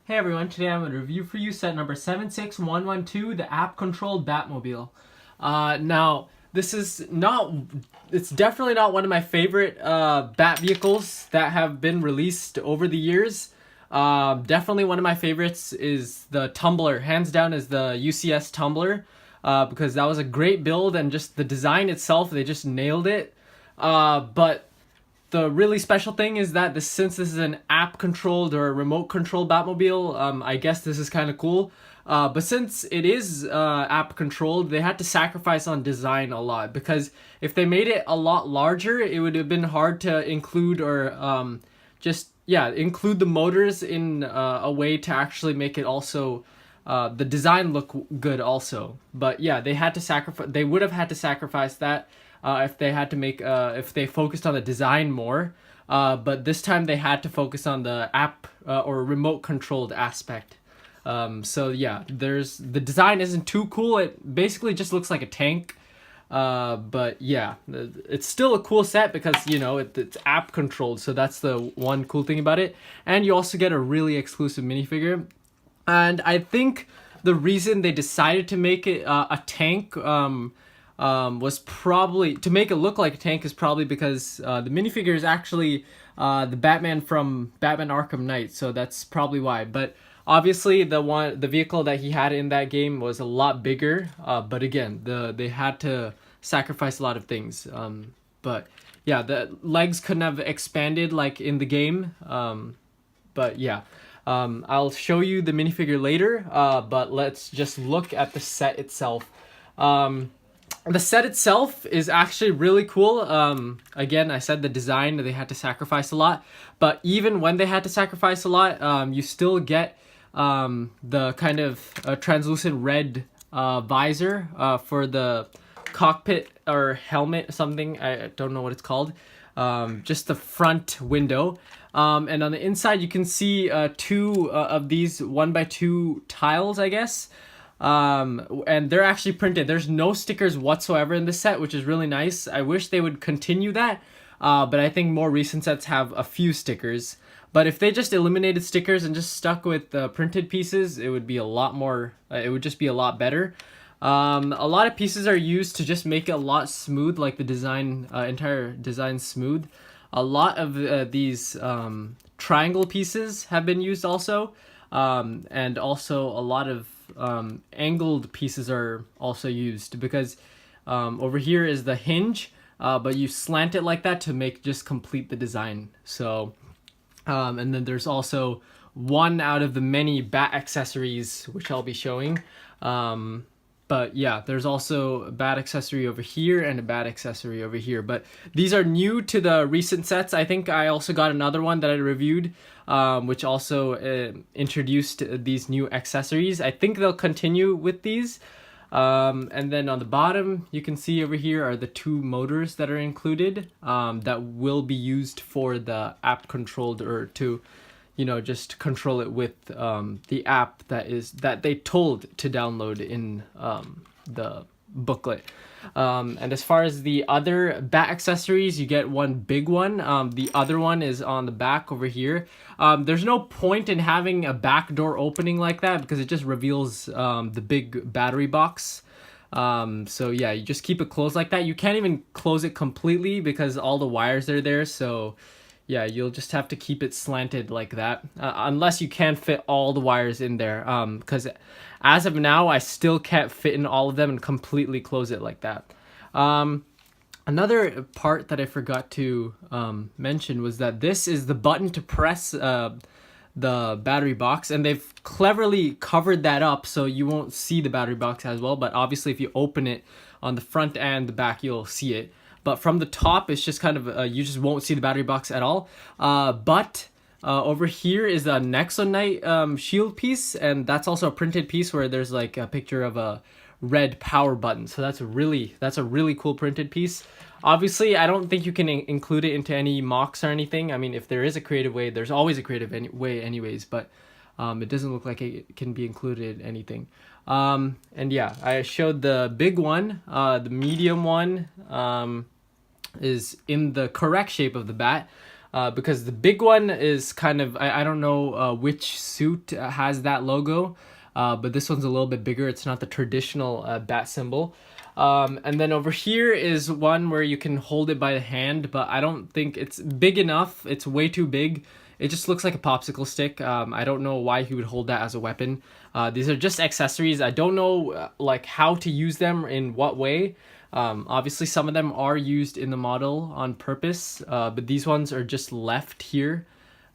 Hey everyone, today I'm going to review for you set number 76112, the App-Controlled Batmobile. Now, it's definitely not one of my favorite Bat vehicles that have been released over the years. Definitely one of my favorites is the Tumbler, hands down is the UCS Tumbler, because that was a great build and just the design itself, they just nailed it. But the really special thing is that since this is an app-controlled or remote-controlled Batmobile, I guess this is kind of cool. But since it is app-controlled, they had to sacrifice on design a lot, because if they made it a lot larger, it would have been hard to include or include the motors in a way to actually make it also the design look good also. But yeah, they had to sacrifice. They would have had to sacrifice that if they had to make if they focused on the design more. But this time they had to focus on the app or remote controlled aspect. So yeah, the design isn't too cool. It basically just looks like a tank. But yeah, it's still a cool set because it's app controlled, so that's the one cool thing about it. And you also get a really exclusive minifigure. And I think the reason they decided to make it a tank was probably to make it look like a tank, is probably because the minifigure is actually the Batman from Batman Arkham Knight, so that's probably why. But obviously the vehicle that he had in that game was a lot bigger, but again, they had to sacrifice a lot of things. But yeah, the legs couldn't have expanded like in the game. But yeah, I'll show you the minifigure later, but let's just look at the set itself. The set itself is actually really cool. Again, I said the design, they had to sacrifice a lot, but even when they had to sacrifice a lot, you still get the kind of translucent red visor for the cockpit or helmet, something, I don't know what it's called, just the front window. And on the inside you can see two of these 1x2 tiles, I guess. And they're actually printed. There's no stickers whatsoever in this set, which is really nice. I wish they would continue that, but I think more recent sets have a few stickers. But if they just eliminated stickers and just stuck with printed pieces, it would be a lot more, it would just be a lot better. A lot of pieces are used to just make it a lot smooth, like the design, entire design smooth. A lot of these triangle pieces have been used also, and also a lot of angled pieces are also used, because over here is the hinge, but you slant it like that to just complete the design. So and then there's also one out of the many bat accessories which I'll be showing. But yeah, there's also a bat accessory over here and a bat accessory over here. But these are new to the recent sets. I think I also got another one that I reviewed, which also introduced these new accessories. I think they'll continue with these. And then on the bottom, you can see over here are the two motors that are included, that will be used for the app controlled, or to just control it with the app that they told to download in the booklet. And as far as the other bat accessories, you get one big one. The other one is on the back over here. There's no point in having a back door opening like that, because it just reveals the big battery box. So yeah, you just keep it closed like that. You can't even close it completely because all the wires are there, so yeah, you'll just have to keep it slanted like that, unless you can fit all the wires in there, because as of now, I still can't fit in all of them and completely close it like that. Another part that I forgot to mention was that this is the button to press the battery box, and they've cleverly covered that up so you won't see the battery box as well, but obviously if you open it on the front and the back, you'll see it. But from the top, it's just kind of, you just won't see the battery box at all. But over here is a Nexonite shield piece, and that's also a printed piece where there's like a picture of a red power button. So that's a really cool printed piece. Obviously, I don't think you can include it into any mocks or anything. I mean, if there is a creative way, there's always a creative way anyways, but it doesn't look like it can be included in anything. And yeah, I showed the big one. The medium one is in the correct shape of the bat. because the big one is kind of, I don't know which suit has that logo, but this one's a little bit bigger. It's not the traditional bat symbol. And then over here is one where you can hold it by the hand, but I don't think it's big enough. It's way too big. It just looks like a popsicle stick. I don't know why he would hold that as a weapon. These are just accessories. I don't know like how to use them in what way. Obviously some of them are used in the model on purpose, but these ones are just left here.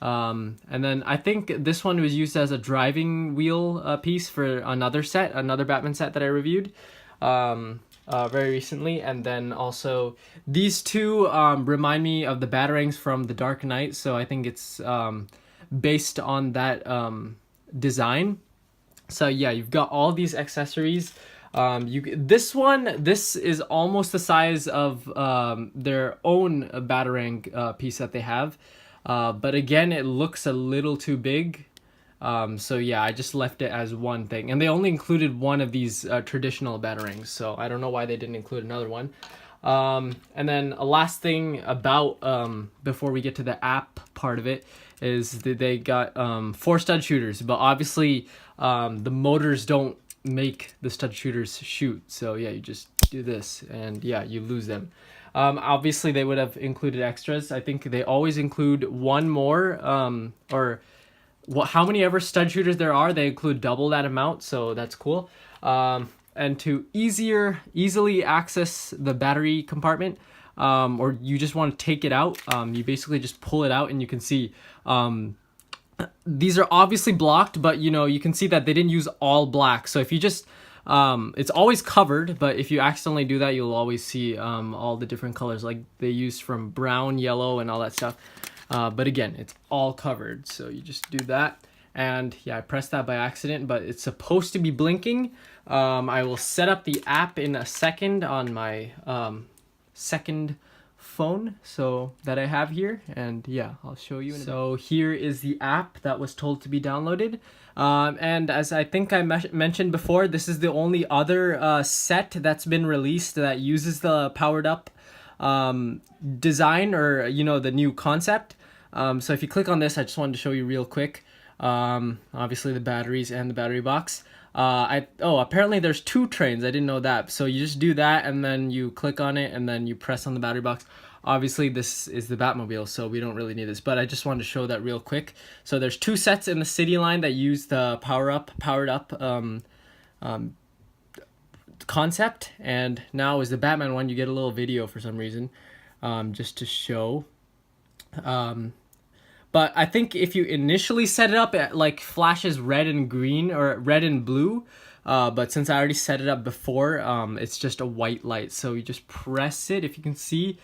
And then I think this one was used as a driving wheel piece for another Batman set that I reviewed very recently. And then also these two remind me of the Batarangs from The Dark Knight, so I think it's based on that design. So yeah, you've got all these accessories. This is almost the size of their own Batarang piece that they have, but again, it looks a little too big. So yeah, I just left it as one thing, and they only included one of these traditional Batarangs, so I don't know why they didn't include another one. And then a last thing about before we get to the app part of it is that they got 4 stud shooters, but obviously the motors don't make the stud shooters shoot, so yeah, you just do this and yeah, you lose them. Obviously they would have included extras. I think they always include one more, or how many ever stud shooters there are, they include double that amount, so that's cool. And to easily access the battery compartment, or you just want to take it out, you basically just pull it out and you can see these are obviously blocked, but you know, you can see that they didn't use all black. So if you just it's always covered, but if you accidentally do that, you'll always see all the different colors, like they used from brown, yellow, and all that stuff. But again, it's all covered, so you just do that. And yeah, I pressed that by accident, but it's supposed to be blinking. I will set up the app in a second on my second phone so that I have here, and yeah, I'll show you in a bit. So here is the app that was told to be downloaded, and as I think I mentioned before, this is the only other set that's been released that uses the powered up design, or you know, the new concept. So if you click on this, I just wanted to show you real quick, obviously the batteries and the battery box. Apparently there's 2 trains. I didn't know that. So you just do that and then you click on it and then you press on the battery box. Obviously this is the Batmobile, so we don't really need this, but I just wanted to show that real quick. So there's 2 sets in the city line that use the powered up concept, and now is the Batman one. You get a little video for some reason, just to show. But I think if you initially set it up, it like flashes red and green, or red and blue, but since I already set it up before, it's just a white light. So you just press it. If you can see,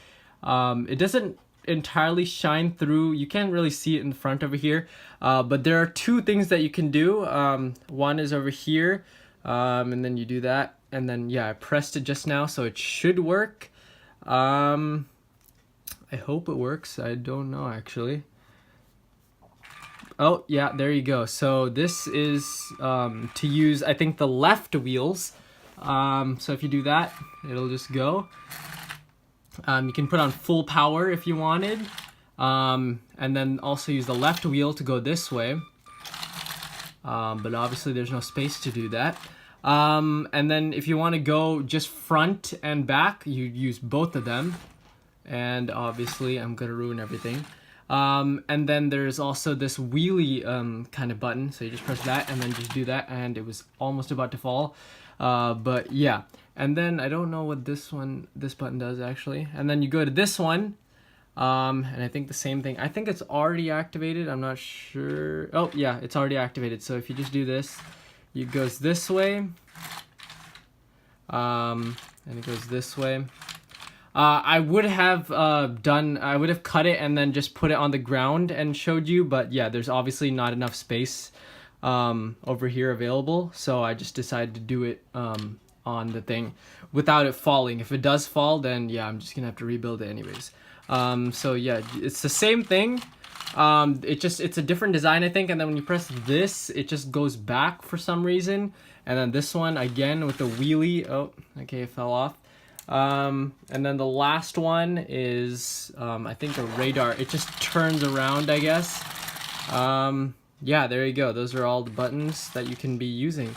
it doesn't entirely shine through. You can't really see it in the front over here, but there are 2 things that you can do. One is over here, and then you do that, and then yeah, I pressed it just now, so it should work. I hope it works. I don't know actually. Oh yeah, there you go. So this is to use, I think, the left wheels. So if you do that, it'll just go. You can put on full power if you wanted, and then also use the left wheel to go this way. But obviously there's no space to do that. And then if you want to go just front and back, you use both of them. And obviously I'm gonna ruin everything. And then there's also this wheelie kind of button, so you just press that and then just do that, and it was almost about to fall, but yeah. And then I don't know what this button does actually, and then you go to this one, and I think the same thing. I think it's already activated, I'm not sure. Oh yeah, it's already activated. So if you just do this, it goes this way, and it goes this way. I would have cut it and then just put it on the ground and showed you, but yeah, there's obviously not enough space over here available, so I just decided to do it on the thing without it falling. If it does fall, then yeah, I'm just gonna have to rebuild it anyways. So yeah, it's the same thing. It's a different design, I think, and then when you press this, it just goes back for some reason. And then this one again with the wheelie, oh okay, it fell off. And then the last one is, I think a radar. It just turns around, I guess. Yeah, there you go. Those are all the buttons that you can be using.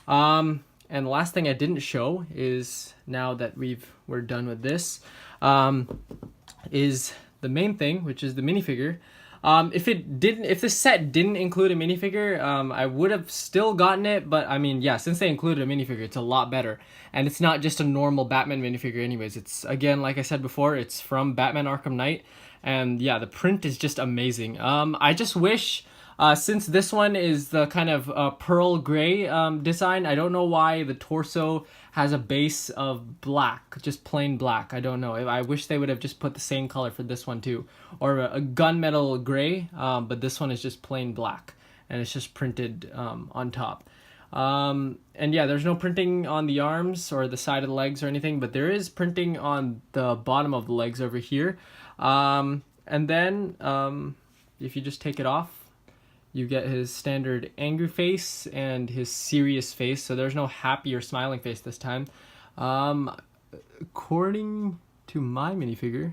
And the last thing I didn't show is, now that we're done with this, is the main thing, which is the minifigure. If this set didn't include a minifigure, I would have still gotten it, but I mean, yeah, since they included a minifigure, it's a lot better. And it's not just a normal Batman minifigure anyways. It's, again, like I said before, it's from Batman Arkham Knight, and yeah, the print is just amazing. I just wish, since this one is the kind of pearl gray design, I don't know why the torso has a base of black, just plain black. I don't know. I wish they would have just put the same color for this one too, or a gunmetal gray, but this one is just plain black, and it's just printed on top. And yeah, there's no printing on the arms or the side of the legs or anything, but there is printing on the bottom of the legs over here. And then if you just take it off, you get his standard angry face and his serious face, so there's no happy or smiling face this time. According to my minifigure,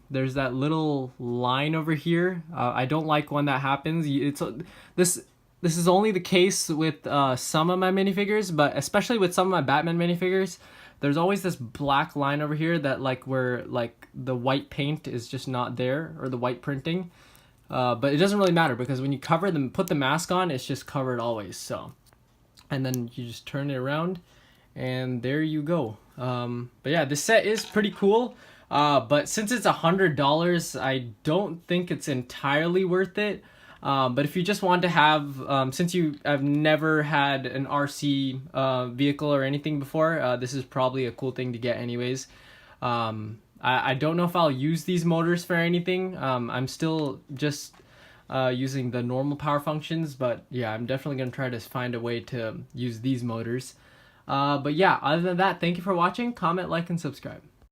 there's that little line over here. I don't like when that happens. This is only the case with some of my minifigures, but especially with some of my Batman minifigures, there's always this black line over here that where the white paint is just not there, or the white printing. But it doesn't really matter, because when you cover them, put the mask on, it's just covered always. So, and then you just turn it around, and there you go. But yeah, this set is pretty cool. But since it's $100, I don't think it's entirely worth it. But if you just want to have, since I've never had an RC vehicle or anything before, this is probably a cool thing to get anyways. I don't know if I'll use these motors for anything. I'm still just using the normal power functions, but yeah, I'm definitely going to try to find a way to use these motors. But yeah, other than that, thank you for watching. Comment, like, and subscribe.